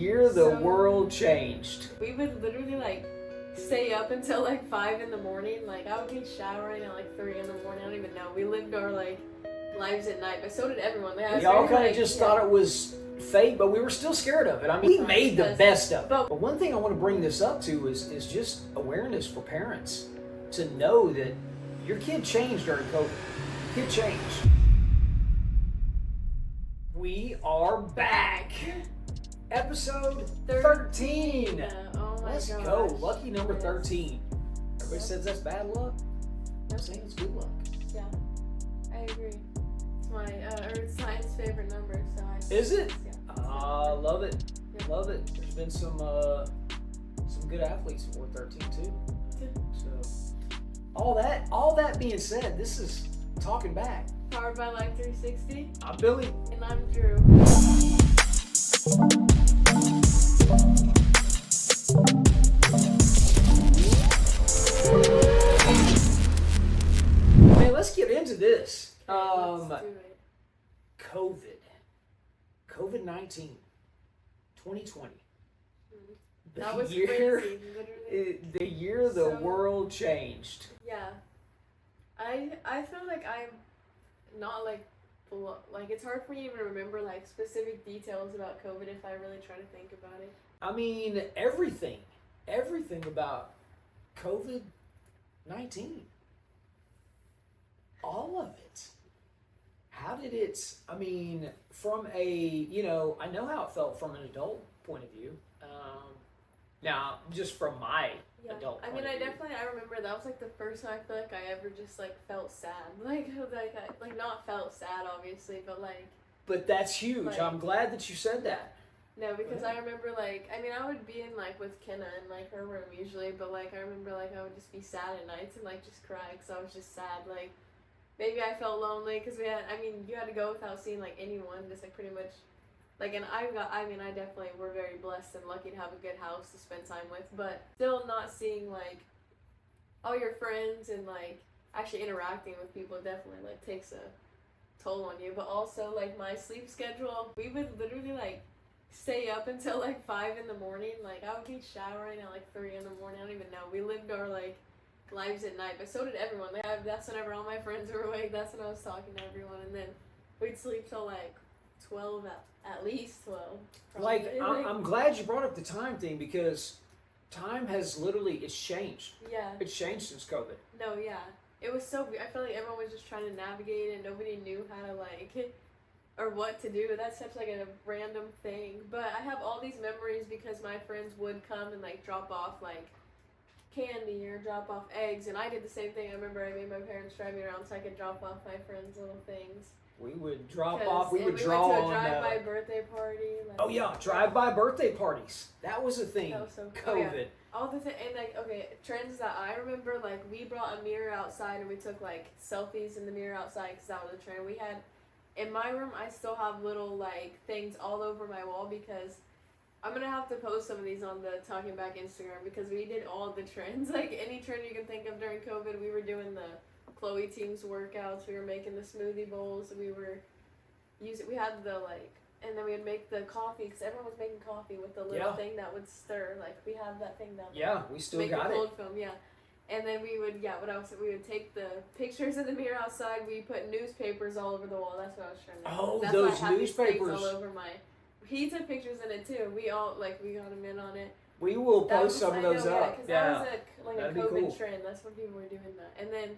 year the world changed. We would literally like stay up until like 5 in the morning. Like I would be showering at like 3 in the morning. I don't even know. We lived our like lives at night, but so did everyone. We all kind of just thought it was fate, but we were still scared of it. I mean, we made the best of it. But one thing I want to bring this up to is just awareness for parents to know that your kid changed during COVID. Kid changed. We are back. Episode 13. Oh my Let's gosh. go. Lucky number 13. Everybody says that's bad luck. I'm saying it's good luck. Yeah, I agree. It's my Earth Science favorite number. So Is it? Yeah. Love it. Yeah. Love it. There's been some good athletes who wore 13 too. Yeah. So all that being said, this is Talking Back. Powered by Life 360. I'm Billy. And I'm Drew. Man, let's get into this. Let's do it. COVID-19, 2020. That was year, crazy, literally. The year the world changed. Yeah. I feel like I'm not like it's hard for me to even remember like specific details about COVID if I really try to think about it. I mean, everything about COVID-19. All of it. How did it, I mean, from a, I know how it felt from an adult point of view. Now, just from my adult point of view. I remember that was like the first time I feel like I ever just like felt sad. Like not felt sad obviously, but like. But that's huge. Like, I'm glad that you said that. No, because I remember I would be in like with Kenna in like her room usually, but like I remember like I would just be sad at nights and like just cry because I was just sad. Like maybe I felt lonely because you had to go without seeing like anyone, just like pretty much. Like, and I definitely were very blessed and lucky to have a good house to spend time with, but still not seeing, like, all your friends and, like, actually interacting with people definitely, like, takes a toll on you. But also, like, my sleep schedule, we would literally, like, stay up until, like, 5 in the morning. Like, I would be showering at, like, 3 in the morning. I don't even know. We lived our, like, lives at night, but so did everyone. Like, that's whenever all my friends were awake. That's when I was talking to everyone. And then we'd sleep till, like, 12 at least 12. Probably. I'm glad you brought up the time thing because time has it's changed. Yeah. It's changed since COVID. No, yeah. It was so weird. I feel like everyone was just trying to navigate and nobody knew how to or what to do. That's such like a random thing. But I have all these memories because my friends would come and like drop off like candy or drop off eggs, and I did the same thing. I remember I made my parents drive me around so I could drop off my friends' little things. We would drop off. We would we draw went to a on. drive-by birthday party. Oh yeah, drive-by birthday parties. That was a thing. That was so COVID. Oh, yeah. All the trends that I remember. Like we brought a mirror outside and we took like selfies in the mirror outside because that was a trend. We had in my room. I still have little like things all over my wall because I'm gonna have to post some of these on the Talking Back Instagram because we did all the trends. Like any trend you can think of during COVID, we were doing the Chloe team's workouts, we were making the smoothie bowls, we had the and then we would make the coffee because everyone was making coffee with the little thing that would stir. Like we have that thing down there. Yeah, we still make got it. Cold film, yeah. And then we would we would take the pictures of the mirror outside. We put newspapers all over the wall. That's what I was trying to. Oh, that's those why I have newspapers! These all over my. He took pictures in it too. We all we got him in on it. We will post some of those up. Yeah, that was a COVID cool. trend. That's when people were doing that. And then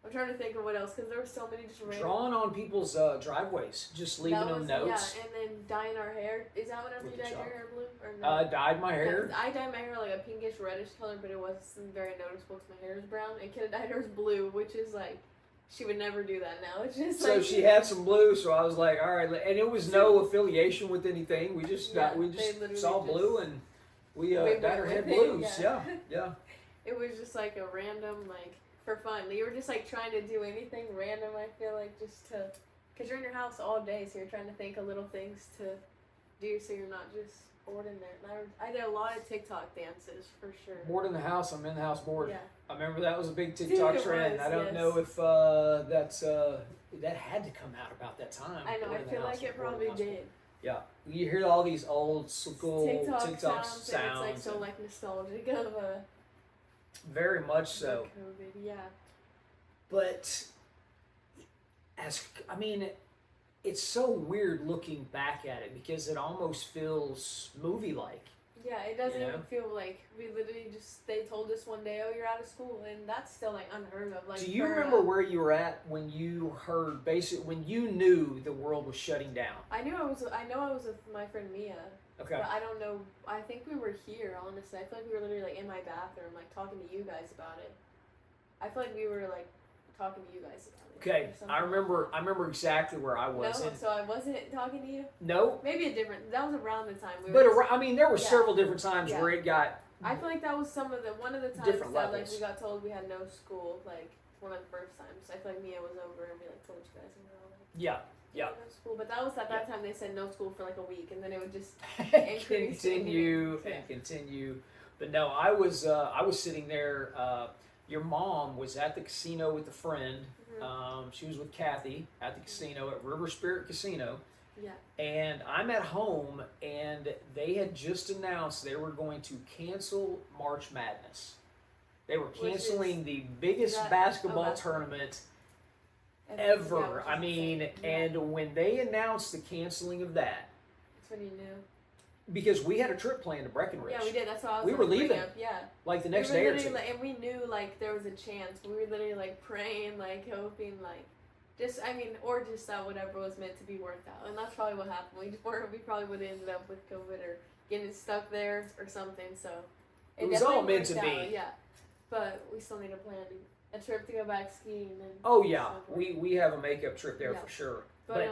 I'm trying to think of what else because there were so many just random. Drawing on people's driveways, just leaving them notes. Yeah, and then dyeing our hair. Is that whenever you dyed your hair blue or no? Dyed my hair. I dyed my hair like a pinkish reddish color, but it wasn't very noticeable because my hair is brown. And Kid dyed hers blue, which is like she would never do that now. It's just so she had some blue, so I was like, all right, and it was no affiliation with anything. We just saw blue and we dyed our hair blues. Yeah. It was just like a random for fun. You were just trying to do anything random. I feel like just to, cause you're in your house all day, so you're trying to think of little things to do, so you're not just bored in there. And I did a lot of TikTok dances for sure. Bored in the house. I'm in the house bored. Yeah. I remember that was a big TikTok trend. I don't know if that had to come out about that time. I know. I feel like it probably did. Yeah, you hear all these old school TikTok sounds. And it's like so like nostalgic of a. Very much so. COVID, yeah. But it's so weird looking back at it because it almost feels movie-like. Yeah, it doesn't even feel like we literally they told us one day, oh, you're out of school, and that's still like unheard of. Like, do you remember where you were at when you heard when you knew the world was shutting down? I know I was with my friend Mia. Okay. But I don't know. I think we were here. Honestly, I feel like we were literally like in my bathroom, like talking to you guys about it. I feel like we were like talking to you guys about it. Okay, I remember exactly where I was. No, so I wasn't talking to you. No. Maybe a different. That was around the time we were. But there were several different times where it got. I feel like that was one of the times different that levels. like we got told we had no school. Like one of the first times. I feel like Mia was over and we like told you guys and we were all like. Yeah. Yeah. No school, but that was at that time they said no school for like a week, and then it would just continue and continue. But no, I was sitting there. Your mom was at the casino with a friend. Mm-hmm. She was with Kathy at the casino at River Spirit Casino. Yeah. And I'm at home, and they had just announced they were going to cancel March Madness. They were canceling the biggest basketball tournament ever. And when they announced the canceling of that, that's when you knew. Because we had a trip planned to Breckenridge. Yeah, we did. That's why I was. We were leaving. Yeah. Like the next day or two. And we knew like there was a chance. We were literally like praying, like hoping, like or just that whatever was meant to be worked out. And that's probably what happened. We probably would have ended up with COVID or getting stuck there or something. So it was all meant to be. Yeah. But we still need to plan a trip to go back skiing. And oh yeah, we have a makeup trip there for sure. But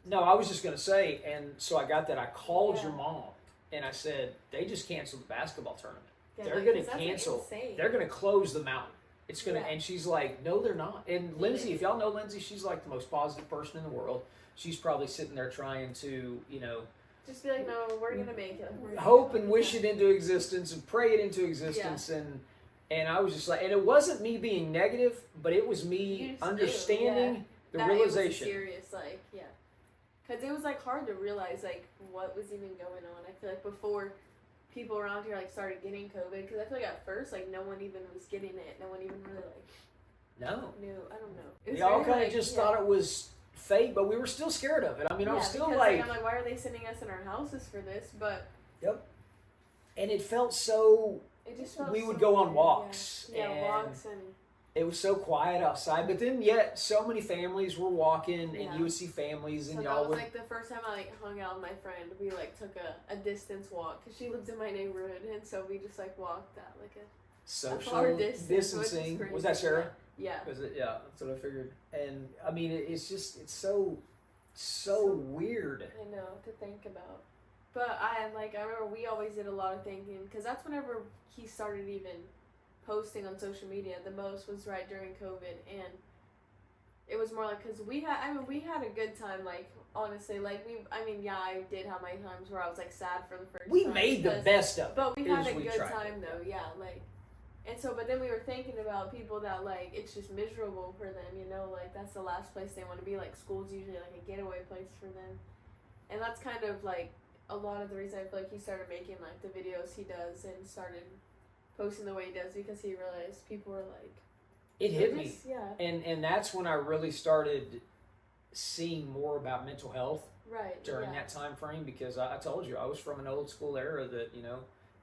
no, I was just gonna say, and so I got that. I called your mom and I said they just canceled the basketball tournament. Yeah, they're gonna cancel. They're gonna close the mountain. It's gonna, and she's like, no, they're not. And Lindsay, if y'all know Lindsay, she's like the most positive person in the world. She's probably sitting there trying to, just be like, no, we're gonna make it. Hope and wish it into existence and pray it into existence and I was just like, and it wasn't me being negative, but it was me understanding the realization. It was serious, because it was like hard to realize like what was even going on. I feel like before people around here like started getting COVID, because I feel like at first like no one even was getting it. No one even really knew. I don't know. We all kind of just thought it was fake, but we were still scared of it. I was still like, I'm like, why are they sending us in our houses for this? But and it felt so. We would go on walks. Yeah, walks and. It was so quiet outside, but then yet so many families were walking, and you would see families, and y'all would. That was like the first time I like hung out with my friend. We like took a distance walk because she lives in my neighborhood, and so we just like walked at like a social distancing. Was that Sarah? Yeah. Was it? Yeah, that's what I figured. And it's so weird. I know to think about. But I remember we always did a lot of thinking, because that's whenever he started even posting on social media the most was right during COVID, and it was more like, because we had a good time, like honestly, like I did have my times where I was like sad for the first time. We made the best of it. But we had a good time though, and so, but then we were thinking about people that like it's just miserable for them, like that's the last place they want to be. Like school's usually like a getaway place for them, and that's kind of like a lot of the reason I feel like he started making like the videos he does and started posting the way he does, because he realized people were like, it hit me. And that's when I really started seeing more about mental health during that time frame, because I told you I was from an old school era that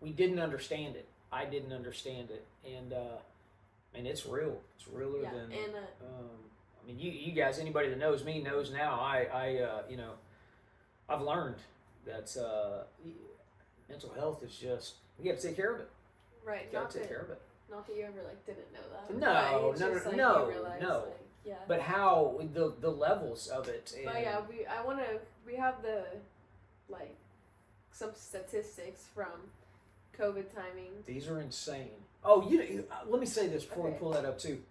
we didn't understand it. I didn't understand it, and it's real. It's realer than. And you guys, anybody that knows me knows now. I've learned that mental health is just, we got to take care of it. Right. Got to take care of it. Not that you ever didn't know that. No. But how the levels of it. And but we have the some statistics from COVID timing. These are insane. Oh, let me say this before we pull that up too.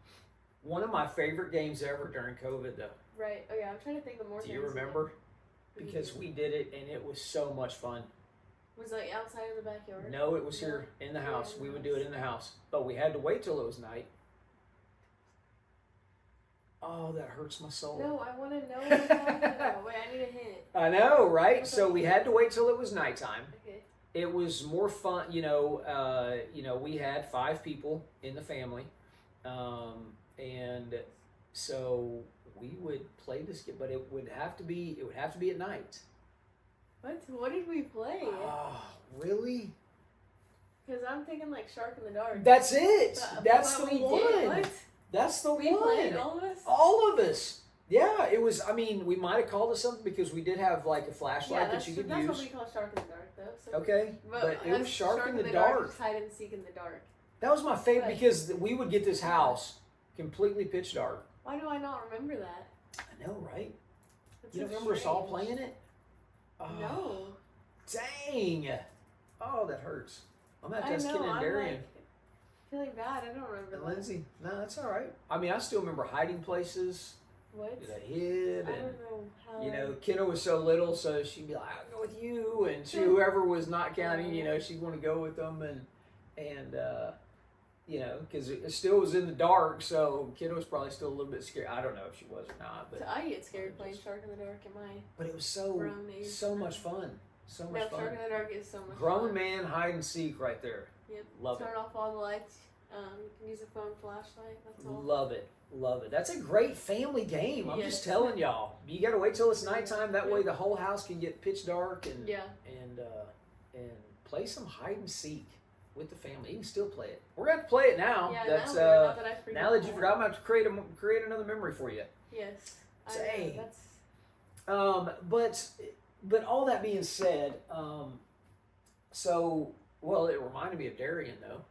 One of my favorite games ever during COVID, though. Right. Oh yeah, I'm trying to think of more. Do you remember? Because we did it and it was so much fun. Was it outside of the backyard? No, it was here in the house. We would do it in the house, but we had to wait till it was night. Oh, that hurts my soul. No, I want to know what you're talking about. Wait, I need a hint. I know, right? So we had to wait till it was nighttime. Okay. It was more fun, we had 5 people in the family, and so we would play this game, but it would have to be at night. What did we play? Oh, really? Because I'm thinking like Shark in the Dark. That's it. That's the we one. Did. What? That's the we one. Played all of us. All of us. Yeah, it was. I mean, we might have called it something because we did have like a flashlight that you could use. That's what we call Shark in the Dark, though. So okay, but it was Shark in the Dark. Hide and seek in the dark. That was my favorite because we would get this house completely pitch dark. Why do I not remember that? I know, right? That's you so don't remember us all strange. playing it? Oh, No. Dang. Oh, that hurts. I'm gonna have to ask Ken and I'm Darian. like, feeling bad. I don't remember. And that. Lindsay. No, that's all right. I mean, I still remember hiding places. What? That I hid, I and don't know how. Kiddo was so little, so she'd be like, "I'll go with you," and whoever was not counting, she'd want to go with them, and because it still was in the dark, so Kiddo was probably still a little bit scared. I don't know if she was or not, but So I get scared playing Shark in the Dark in my. But it was so much fun, so much fun. Shark in the Dark is so much Grown fun. man hide and seek right there. Yep. Love Turn off all the lights. You can use a phone flashlight. That's all. Love it. Love it. That's a great family game. I'm just telling y'all. You got to wait till it's nighttime. That way the whole house can get pitch dark and play some hide and seek with the family. You can still play it. We're going to play it now. Yeah, that's now that you forgot, I'm going to have to create another memory for you. Yes. Dang. That's. But all that being said, it reminded me of Darian though.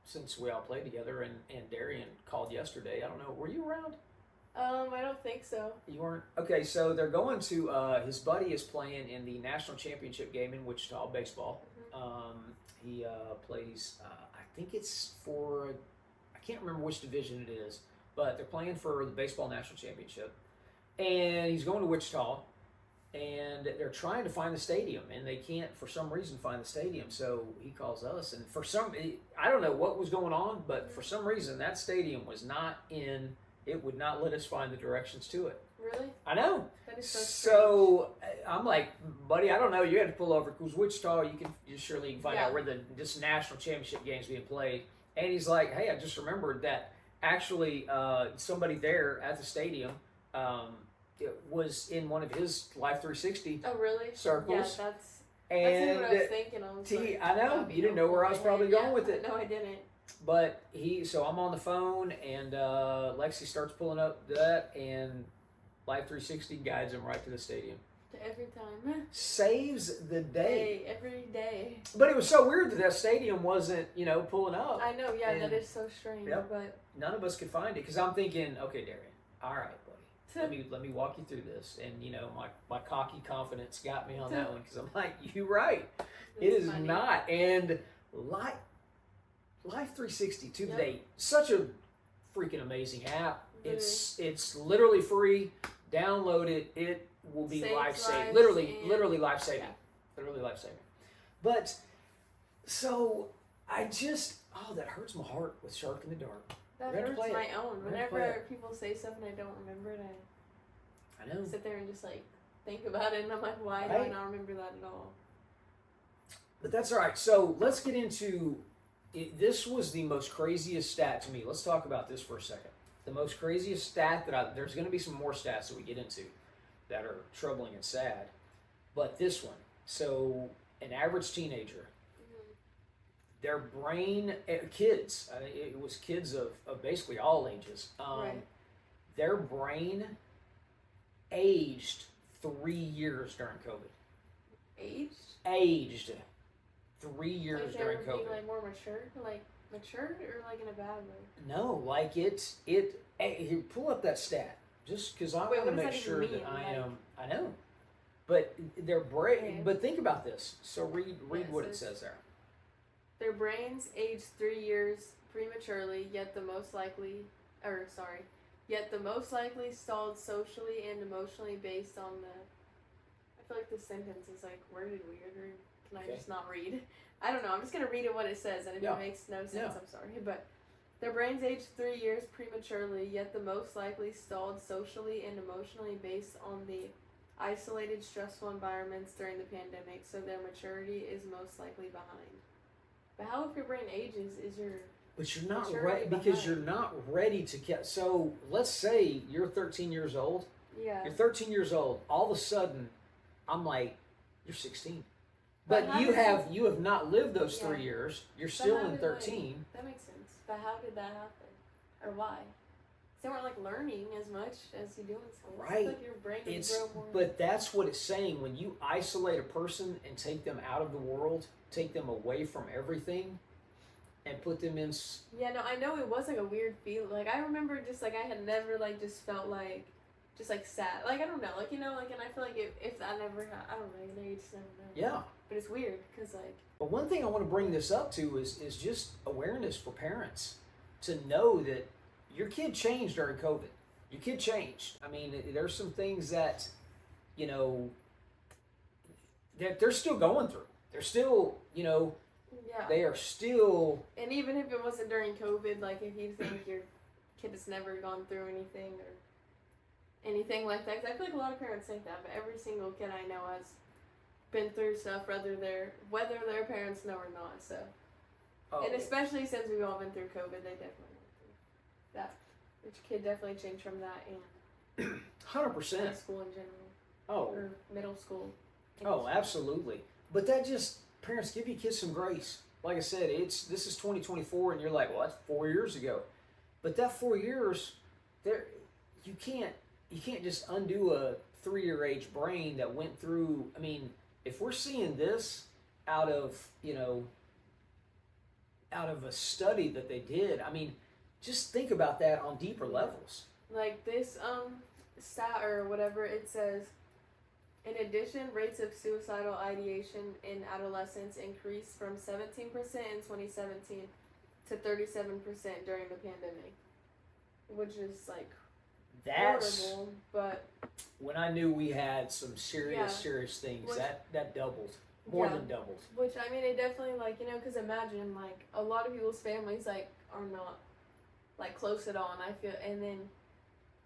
Since we all played together, and Darian called yesterday. I don't know. Were you around? I don't think so. You weren't? Okay, so they're going to, his buddy is playing in the national championship game in Wichita, baseball. Mm-hmm. He plays, I think it's for, I can't remember which division it is, but they're playing for the baseball national championship. And he's going to Wichita. And they're trying to find the stadium, and they can't, for some reason, find the stadium. So he calls us, and I don't know what was going on, but for some reason, that stadium was not in, it would not let us find the directions to it. Really? I know. That is so strange. So I'm like, buddy, I don't know. You had to pull over, because Wichita, you surely can find out where this national championship game's being played. And he's like, hey, I just remembered that actually somebody there at the stadium, it was in one of his Life 360 circles. Yeah, that's what I was thinking. I know. You didn't know where I was probably going with it. No, I didn't. But so I'm on the phone, and Lexi starts pulling up that, and Life 360 guides him right to the stadium. Every time. Saves the day. Every day. But it was so weird that stadium wasn't, pulling up. I know, that is so strange. Yep, but none of us could find it, because I'm thinking, okay, Darian, all right. Let me walk you through this, and my cocky confidence got me on that one, because I'm like, you're right, it is funny. Not, and Life 360 to date, such a freaking amazing app. Mm-hmm. It's literally free. Download it. It will be life-saving. Literally life-saving. Yeah. Literally life-saving. But so that hurts my heart with Shark in the Dark. That hurts my own. Whenever people say something I don't remember it, I know. Sit there and just think about it, and I'm like, why do I not remember that at all? But that's all right. So let's get into it. This was the most craziest stat to me. Let's talk about this for a second. The most craziest stat there's going to be some more stats that we get into that are troubling and sad. But this one, so an average teenager, their brain, kids, it was kids of basically all ages, their brain aged 3 years during COVID. Aged 3 years during COVID. Being more mature? Matured or in a bad way? No, here, pull up that stat, just because I want to make sure that I am. I know, but their brain. Okay. But think about this. So read what it says there. Their brains aged 3 years prematurely, yet the most likely stalled socially and emotionally based on the. I feel like the sentence is worded weird, or can I just not read? I don't know. I'm just gonna read it what it says, and if it makes no sense, I'm sorry. But Their brains age 3 years prematurely, yet the most likely stalled socially and emotionally based on the isolated, stressful environments during the pandemic, so their maturity is most likely behind. But how, if your brain ages, is your But you're not maturity ready because behind? you're not ready to get. So let's say you're 13 years old. Yeah. You're 13 years old. All of a sudden, I'm like, you're 16. But But you have not lived those 3 years. You're But still how in did, 13. that makes sense. But how did that happen? Or why? They weren't like learning as much as you do in school. Right. Like your brain would It's grow more. but that's what it's saying. When you isolate a person and take them out of the world, take them away from everything, and put them in. Yeah, no, I know it was like a weird feeling. Like I remember just like I had never like just felt like just like sad. Like I don't know, like you know, like and I feel like if I never had, I don't know, you know, you just never know. Yeah. But it's weird because like. But one thing I want to bring this up to is just awareness for parents to know that your kid changed during COVID. Your kid changed. I mean, there's some things that, you know, that they're still going through. They're still, you know, Yeah. they are still. And even if it wasn't during COVID, like if you think your kid has never gone through anything or anything like that, 'cause I feel like a lot of parents think that, but every single kid I know has been through stuff, whether their parents know or not. So, and especially since we've all been through COVID, they definitely went through that. Which kid definitely changed from that and 100%. school in general Oh. or middle school. Oh, absolutely. But that just parents give your kids some grace. Like I said, this is 2024, and you're like, well, that's 4 years ago. But that 4 years, you can't just undo a 3-year age brain that went through. I mean, if we're seeing this out of a study that they did, I mean, just think about that on deeper levels. Like this stat or whatever, it says, in addition, rates of suicidal ideation in adolescents increased from 17% in 2017 to 37% during the pandemic, which is like horrible, but when I knew we had some serious things, that doubled, more than doubled. Which, I mean, it definitely, like, you know, because imagine, like, a lot of people's families, like, are not, like, close at all, and I feel, and then,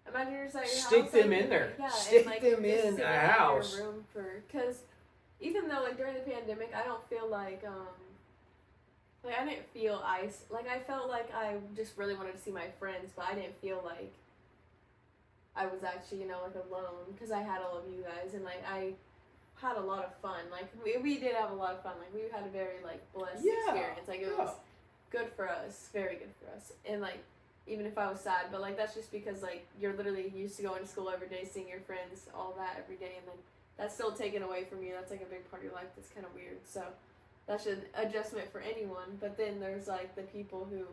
imagine you're just at your house. Stick them like, in there. Yeah, Stick and, like, them you're just in sitting a in house. your room because even though, like, during the pandemic, I don't feel like, like, I didn't feel like, I felt like I just really wanted to see my friends, but I didn't feel like I was actually, you know, like, alone, because I had all of you guys, and, like, I had a lot of fun. Like, we did have a lot of fun. Like, we had a very, like, blessed experience. Like, it was good for us, very good for us, and, like, even if I was sad, but, like, that's just because, like, you're literally used to going to school every day, seeing your friends, all that every day, and then that's still taken away from you. That's, like, a big part of your life that's kind of weird, so that's an adjustment for anyone, but then there's, like, the people who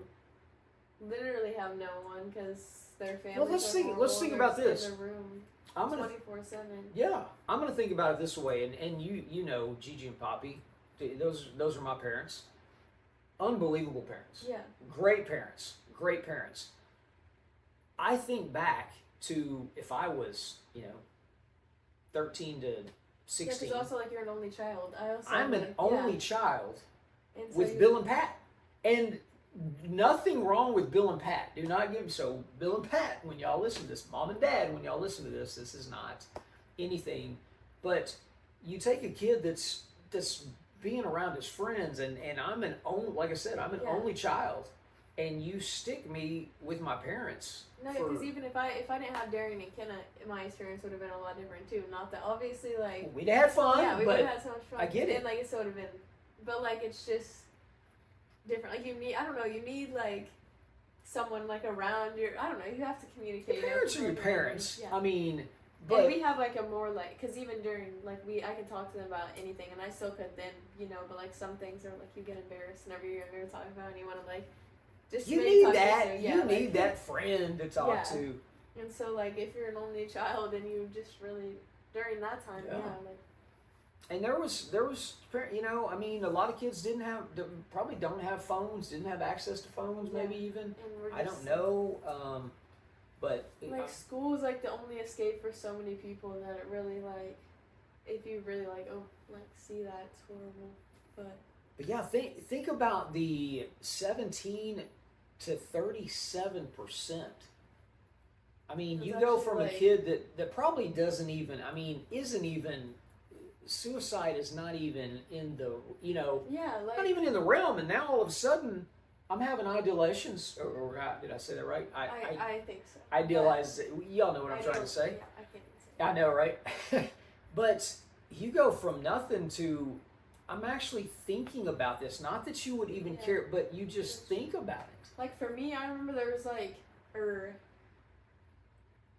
literally have no one because their families let's think about this. In their room I'm gonna 24/7. Yeah, I'm gonna think about it this way, and you know Gigi and Poppy, those are my parents, unbelievable parents. Yeah. Great parents. I think back to if I was 13 to 16. Yeah, because also like you're an only child. I'm an only child and so with Bill and Pat, and nothing wrong with Bill and Pat. Do not give so Bill and Pat when y'all listen to this, Mom and Dad when y'all listen to this. This is not anything, but you take a kid that's being around his friends, and I'm an only, like I said, I'm an only child, and you stick me with my parents. No, because even if I didn't have Darian and Kenna, my experience would have been a lot different too. Not that obviously like we'd have had fun. Yeah, we would have had so much fun. I get it. And like it would have been, but like it's just different. Like you need like someone like around your. I don't know. You have to communicate. Your parents are your parents. Yeah. I mean, but and we have like a more like because even during like I can talk to them about anything, and I still could then but like some things are like you get embarrassed whenever you're younger to talk about, and you want to like. Just you need that. To, yeah, you need that friend to talk to. And so, like, if you're an only child and you just really during that time, like. And there was, I mean, a lot of kids probably don't have phones, didn't have access to phones, maybe even. I don't know, but like school is like the only escape for so many people that it really like, if you really like see that it's horrible, but. But yeah, think about the 17 to 37%. I mean, That's you go from like, a kid that probably doesn't even, I mean, isn't even, suicide is not even in the, like, not even in the realm. And now all of a sudden, I'm having ideations, or did I say that right? I think so. Idealize, y'all know what I'm trying to say. Yeah, I can't even say I know, right? But you go from nothing to, I'm actually thinking about this. Not that you would even care, but you just think about it. Like for me, I remember there was like,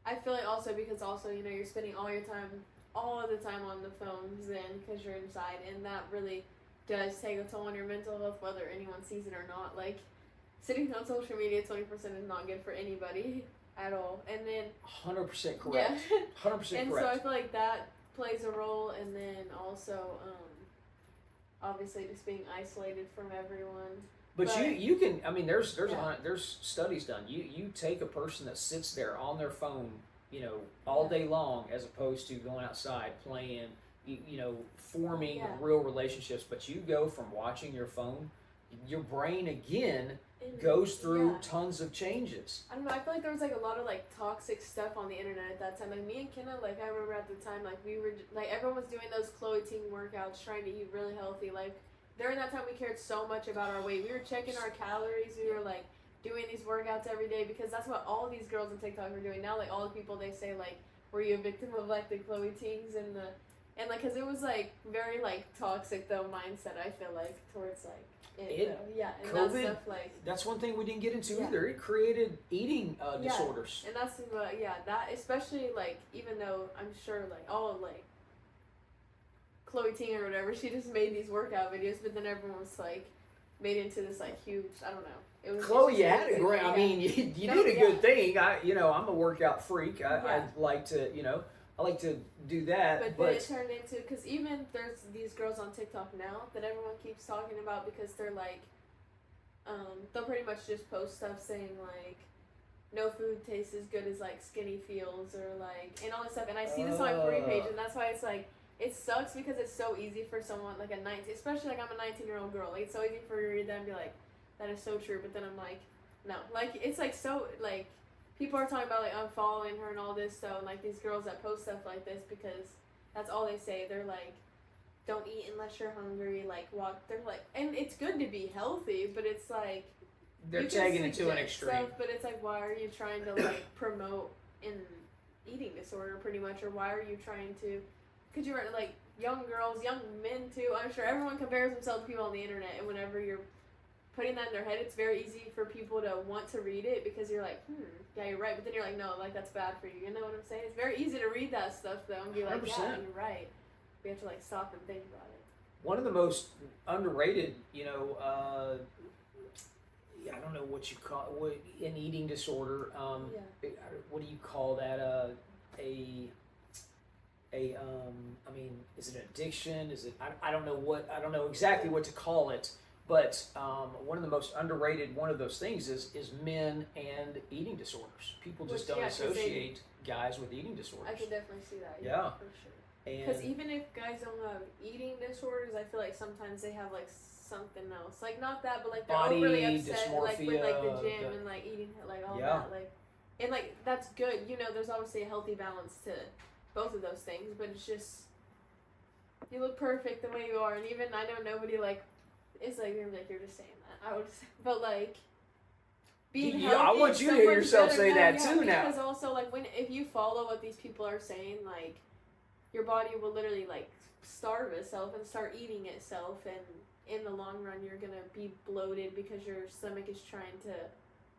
I feel like also because you're spending all the time on the phones then because you're inside, and that really does take a toll on your mental health, whether anyone sees it or not. Like, sitting on social media 20% is not good for anybody at all. And then 100% correct. Yeah. 100% correct. And so I feel like that plays a role, and then also obviously just being isolated from everyone. But you can, I mean, there's studies done. You take a person that sits there on their phone, all day long, as opposed to going outside playing, forming real relationships. But you go from watching your phone, your brain again goes through tons of changes. I don't know. I feel like there was like a lot of like toxic stuff on the internet at that time. Like me and Kenna, like I remember at the time, like we were like everyone was doing those Chloe Ting workouts, trying to eat really healthy. Like during that time, we cared so much about our weight. We were checking our calories. We were like doing these workouts every day because that's what all these girls on TikTok were doing. Now, like all the people they say like, were you a victim of like the Chloe Tings and like because it was like very like toxic though mindset. I feel like towards like. And COVID, that stuff, like, that's one thing we didn't get into either. It created eating disorders. And that's that especially like even though I'm sure like all like Chloe Ting or whatever, she just made these workout videos, but then everyone was like made into this like huge, I don't know. It was Chloe, you had a great. I mean, you did a good thing. I'm a workout freak. I like to, I like to do that. But then it turned into, because even there's these girls on TikTok now that everyone keeps talking about because they're like, they'll pretty much just post stuff saying like, no food tastes as good as like skinny feels or like, and all this stuff. And I see this on my free page, and that's why it's like, it sucks because it's so easy for someone like a 19, especially like I'm a 19-year-old girl. Like it's so easy for you to read that and be like, that is so true. But then I'm like, no, like it's like so like. People are talking about like unfollowing her and all this stuff, and like these girls that post stuff like this because that's all they say. They're like, don't eat unless you're hungry. Like walk. They're like, and it's good to be healthy, but it's like they're taking it to an extreme. Stuff, but it's like, why are you trying to like promote an eating disorder, pretty much, or why are you trying to? Because you're like young girls, young men too. I'm sure everyone compares themselves to people on the internet, and whenever you're putting that in their head, it's very easy for people to want to read it because you're like, yeah, you're right. But then you're like, no, like that's bad for you. You know what I'm saying? It's very easy to read that stuff though and be like, 100%. Yeah, you're right. We have to like stop and think about it. One of the most underrated, I don't know what you call an eating disorder. What do you call that? I mean, is it an addiction? Is it? I don't know I don't know exactly what to call it. But one of the most underrated one of those things is men and eating disorders. People just don't associate guys with eating disorders. I can definitely see that. Yeah. For sure. Because even if guys don't have eating disorders, I feel like sometimes they have like something else. Like not that, but like they're body overly upset, dysmorphia, like with like the gym and like eating like all that. Like, and like that's good. There's obviously a healthy balance to both of those things, but it's just you look perfect the way you are, and even I know nobody like. It's like you're just saying that. I would just, but like being healthy. I want you to hear yourself say that too now. Because also like if you follow what these people are saying, like your body will literally like starve itself and start eating itself, and in the long run you're gonna be bloated because your stomach is trying to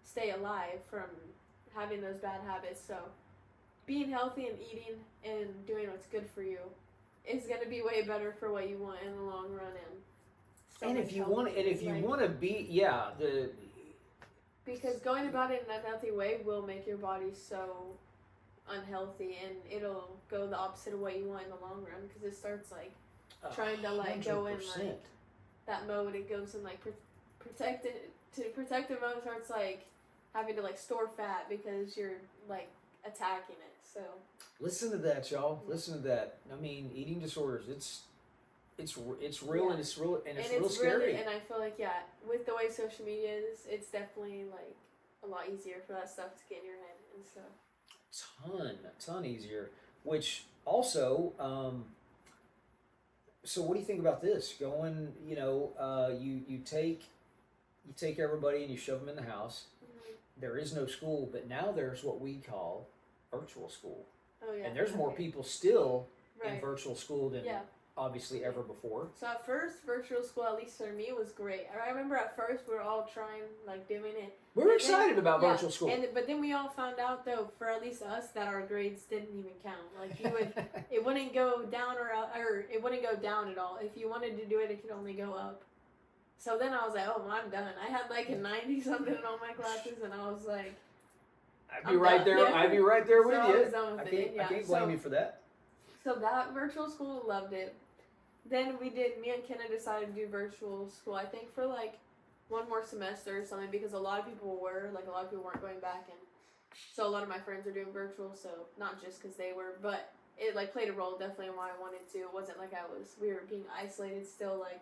stay alive from having those bad habits. So being healthy and eating and doing what's good for you is gonna be way better for what you want in the long run. And if you want, to be, because going about it in an unhealthy way will make your body so unhealthy, and it'll go the opposite of what you want in the long run. Because it starts like trying to like 100%. Go in like that mode. It goes in like protective mode. It starts like having to like store fat because you're like attacking it. So listen to that, y'all. Listen to that. I mean, eating disorders. It's real, Yeah. and it's real And it's it's real scary. really, and I feel like with the way social media is, it's definitely like a lot easier for that stuff to get in your head and stuff. A ton easier. Which also, so what do you think about this? Going, you take everybody and you shove them in the house. Mm-hmm. There is no school, but now there's what we call virtual school. Oh yeah. And there's more people still in Right. virtual school than obviously ever before. So at first, virtual school, at least for me, was great. I remember at first we were all trying, like doing it. We were excited about virtual school. But then we all found out, though, for at least us, that our grades didn't even count. Like it wouldn't go down or it wouldn't go down at all. If you wanted to do it, it could only go up. So then I was like, oh, I'm done. I had like a 90 something in all my classes, and I was like, I'd be right there. Yeah. I'd be right there with you. I can't blame you for that. So that virtual school, loved it. Then me and Kenna decided to do virtual school, I think for like one more semester or something, because a lot of people weren't going back, and so a lot of my friends are doing virtual, so not just because they were, but it like played a role definitely in why I wanted to. It wasn't like we were being isolated still, like,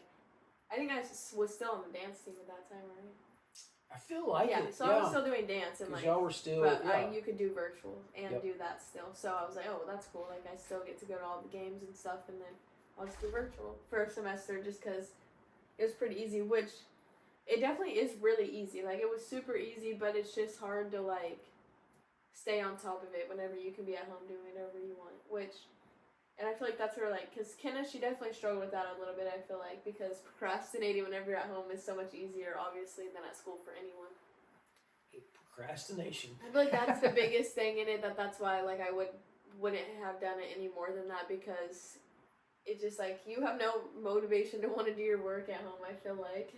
I think I was still on the dance team at that time, right? I feel like it. So I was still doing dance, and like y'all were still, but you could do virtual and do that still. So I was like, oh, well, that's cool. Like I still get to go to all the games and stuff, and then I'll just do virtual for a semester just because it was pretty easy. Which it definitely is really easy. Like it was super easy, but it's just hard to like stay on top of it whenever you can be at home doing whatever you want. And I feel like that's where, like, because Kenna, she definitely struggled with that a little bit, I feel like, because procrastinating whenever you're at home is so much easier, obviously, than at school for anyone. Procrastination. I feel like that's the biggest thing in it, that's why, like, I wouldn't have done it any more than that, because it's just, like, you have no motivation to want to do your work at home, I feel like.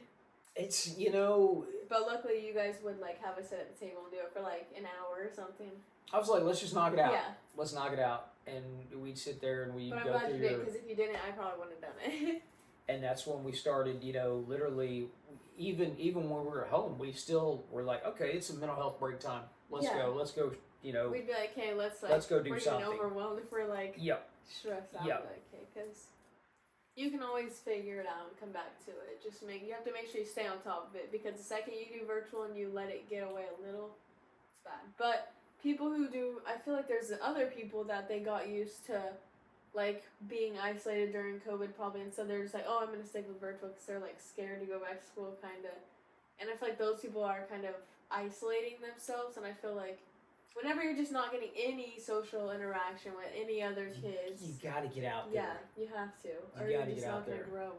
It's, But luckily, you guys would, like, have us sit at the table and do it for, like, an hour or something. I was like, let's just knock it out. Yeah. Let's knock it out. And we'd sit there and we'd go through. But I'm glad you did, because if you didn't, I probably wouldn't have done it. And that's when we started, literally, even when we were at home, we still were like, okay, it's a mental health break time. Let's go, We'd be like, hey, let's go do something. We're overwhelmed if we're, like, stressed out. Yep. Like, okay, because you can always figure it out and come back to it. You have to make sure you stay on top of it, because the second you do virtual and you let it get away a little, it's bad. But people who do, I feel like there's other people that they got used to, like, being isolated during COVID probably, and so they're just like, oh, I'm going to stick with virtual because they're, like, scared to go back to school, kind of. And I feel like those people are kind of isolating themselves, and I feel like whenever you're just not getting any social interaction with any other kids, you got to get out there. Yeah, you have to, or you're just not going to grow.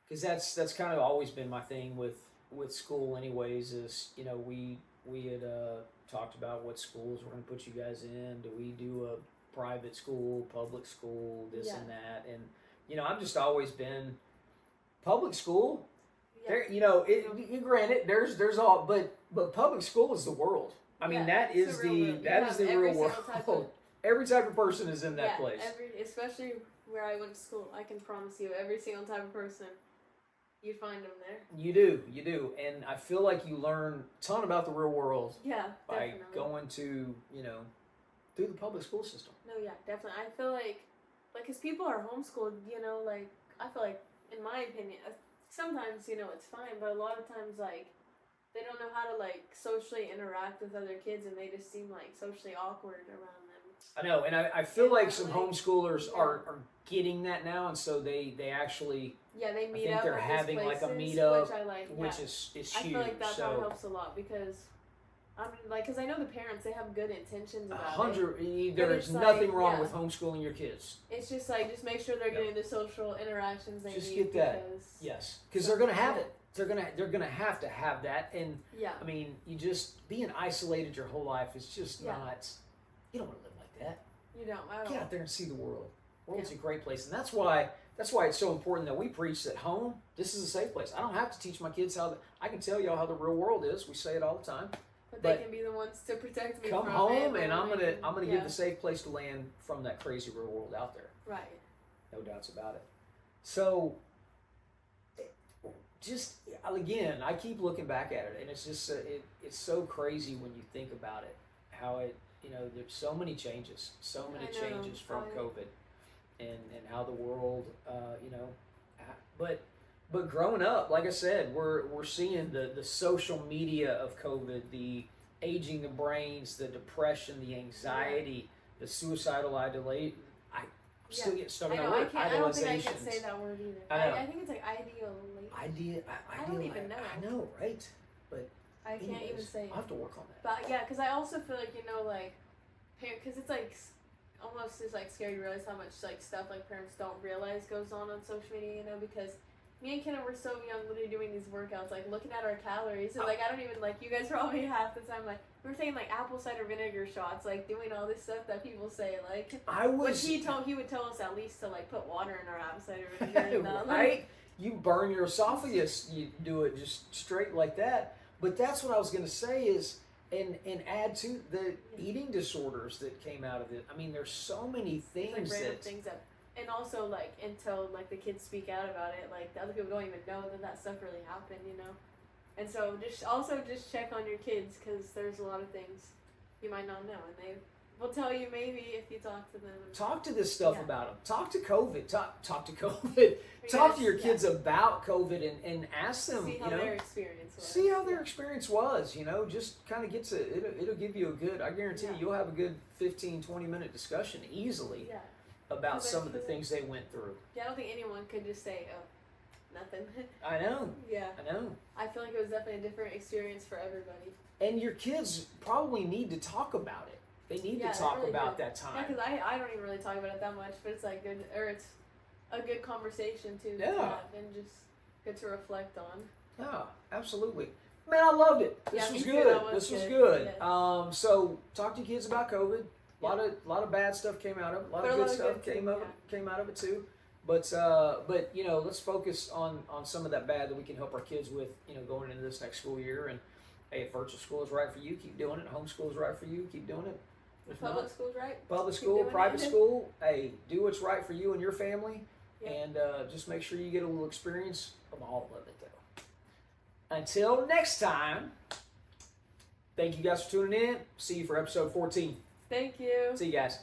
Because that's kind of always been my thing with school anyways, is, we had talked about what schools we're going to put you guys in. Do we do a private school, public school, this and that? And, I've just always been public school. Yeah. There, granted, there's all, but public school is the world. I mean, that is the real world. Every type of person is in that place. Especially where I went to school. I can promise you, every single type of person, you find them there. You do. And I feel like you learn a ton about the real world by going to, through the public school system. No, yeah, definitely. I feel like, because people are homeschooled, like, I feel like, in my opinion, sometimes, it's fine, but a lot of times, like, they don't know how to, like, socially interact with other kids, and they just seem, like, socially awkward around them. I know, and I feel like some homeschoolers are getting that now, and so they actually... Yeah, they meet I think up they're at having places, like a meetup, which I like. Which is huge. I feel like that helps a lot, because because I know the parents, they have good intentions about it. There's nothing wrong with homeschooling your kids. It's just like, just make sure they're getting the social interactions they need. Just get that. Yes, because they're gonna have it. They're gonna have to have that, and I mean, you just being isolated your whole life is just not. You don't want to live like that. You don't. Get out there and see the world. The world's a great place, and that's why it's so important that we preach that home, this is a safe place. I don't have to teach my kids I can tell y'all how the real world is. We say it all the time. But they can be the ones to protect me. Come home, and I'm gonna give the safe place to land from that crazy real world out there. Right. No doubts about it. So, just again, I keep looking back at it, and it's just it's so crazy when you think about it. How it there's so many changes from COVID. And how the world, But growing up, like I said, we're seeing the social media of COVID, the aging of brains, the depression, the anxiety, the suicidal ideation. I'm still getting stuck on that word. I don't think I can say that word either. I think it's like idealization. I don't even know. I know, right? But I can't even say it. I'll have to work on that. But yeah, because I also feel like, like, because it's like almost is like scary to realize how much like stuff like parents don't realize goes on social media, because me and Kenna were so young, literally doing these workouts, like looking at our calories, and like I don't even, like, you guys probably half the time, like, we were taking like apple cider vinegar shots, like doing all this stuff that people say, like, which he would tell us at least to like put water in our apple cider vinegar, and right? You burn your esophagus, you do it just straight like that. But that's what I was going to say is, and add to the eating disorders that came out of it. I mean, there's so many things that and also, like, until, like, the kids speak out about it, like, the other people don't even know that stuff really happened, And so, just check on your kids, because there's a lot of things you might not know, and they will tell you maybe if you talk to them. Talk to this stuff about them. Talk to COVID. Talk to COVID. Talk to your kids about COVID and ask them, see how their experience was. See how their experience was, just kind of gets it'll give you a good, I guarantee you'll have a good 15, 20-minute discussion easily. Yeah. About some of the things they went through. Yeah, I don't think anyone could just say, oh, nothing. I know. Yeah. I know. I feel like it was definitely a different experience for everybody. And your kids probably need to talk about it. They need to talk about that time. Yeah, because I don't even really talk about it that much, but it's like good, or it's a good conversation too to have and just good to reflect on. Yeah, absolutely. Man, I loved it. This was good. This was good. Yes. So talk to your kids about COVID. A lot of bad stuff came out of it. A lot of good stuff came out of it too. But let's focus on some of that bad that we can help our kids with, going into this next school year. And hey, if virtual school is right for you, keep doing it. Homeschool is right for you, keep doing it. If public school's right. Public school, private school, hey, do what's right for you and your family, and just make sure you get a little experience of all of it though. Until next time, thank you guys for tuning in. See you for episode 14. Thank you. See you guys.